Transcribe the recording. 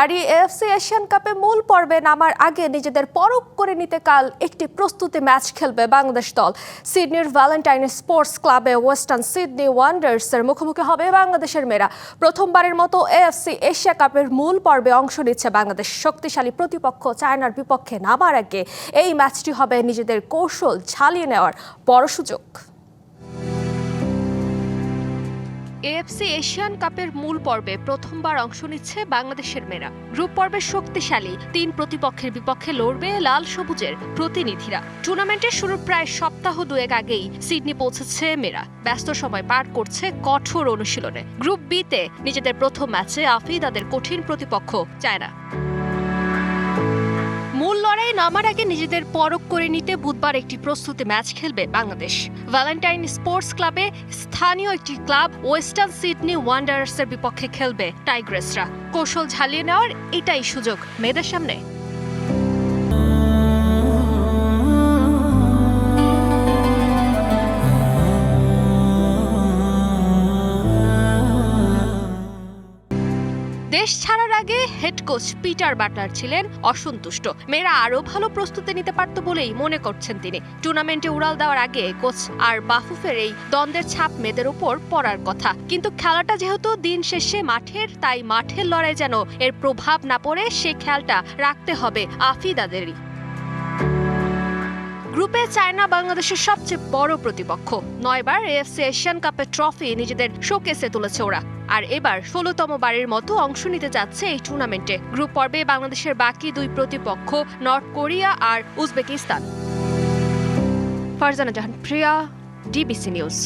নারী AFC Asian কাপে মূল পর্বে নামার আগে নিজেদের পরখ করে নিতে কাল একটি প্রস্তুতি ম্যাচ খেলবে বাংলাদেশ দল। সিডনির ভ্যালেন্টাইন স্পোর্টস ক্লাবে ওয়েস্টার্ন সিডনি ওয়ান্ডার্সের মুখোমুখি হবে বাংলাদেশের মেয়েরা। প্রথমবারের মতো এএফসি এশিয়া কাপের মূল পর্বে অংশ নিচ্ছে বাংলাদেশ। শক্তিশালী প্রতিপক্ষ চায়নার বিপক্ষে নামার আগে এই ম্যাচটি হবে নিজেদের কৌশল ঝালিয়ে নেওয়ার বড় সুযোগ। এএফসি এশিয়ান কাপের মূল পর্বে প্রথমবার অংশ নিচ্ছে বাংলাদেশের মেয়েরা। গ্রুপ পর্বে শক্তিশালী তিন প্রতিপক্ষের বিপক্ষে লড়বে লাল সবুজের প্রতিনিধিরা। টুর্নামেন্টের শুরুর প্রায় সপ্তাহ দুয়েক আগেই সিডনি পৌঁছেছে মেয়েরা। ব্যস্ত সময় পার করছে কঠোর অনুশীলনে। গ্রুপ বিতে নিজেদের প্রথম ম্যাচে আফিদাদের কঠিন প্রতিপক্ষ চায়না। মূল লড়াই নামার আগে নিজেদের পরখ করে নিতে বুধবার একটি প্রস্তুতি ম্যাচ খেলবে বাংলাদেশ। ভ্যালেন্টাইন স্পোর্টস ক্লাবে স্থানীয় একটি ক্লাব ওয়েস্টার্ন সিডনি ওয়ান্ডারার্সের বিপক্ষে খেলবে টাইগ্রেসরা। কৌশল ঝালিয়ে নেওয়ার এটাই সুযোগ মেয়েদের সামনে। দেশ ছাড়ার আগে হেড কোচ পিটার বাটলার ছিলেন অসন্তুষ্ট। মেয়েরা আরও ভালো প্রস্তুতি নিতে পারত বলেই মনে করছেন তিনি। টুর্নামেন্টে উড়াল দেওয়ার আগে কোচ আর বাফুফের এই দ্বন্দ্বের ছাপ মেয়েদের উপর পড়ার কথা। কিন্তু খেলাটা যেহেতু দিন শেষে মাঠের, তাই মাঠের লড়াই যেন এর প্রভাব না পড়ে সে খেয়ালটা রাখতে হবে আফিদাদেরই। গ্রুপে চায়না বাংলাদেশের সবচেয়ে বড় প্রতিপক্ষ। 9 বার এএফসি এশিয়ান কাপের ট্রফি নিজেদের শোকেসে তুলেছে ওরা। আর এবার 16তম বারের মতো অংশ নিতে যাচ্ছে এই টুর্নামেন্টে। গ্রুপ পর্বে বাংলাদেশের বাকি দুই প্রতিপক্ষ নর্থ কোরিয়া আর উজবেকিস্তান। ফারজানা জাহান প্রিয়া, ডিবিসি নিউজ।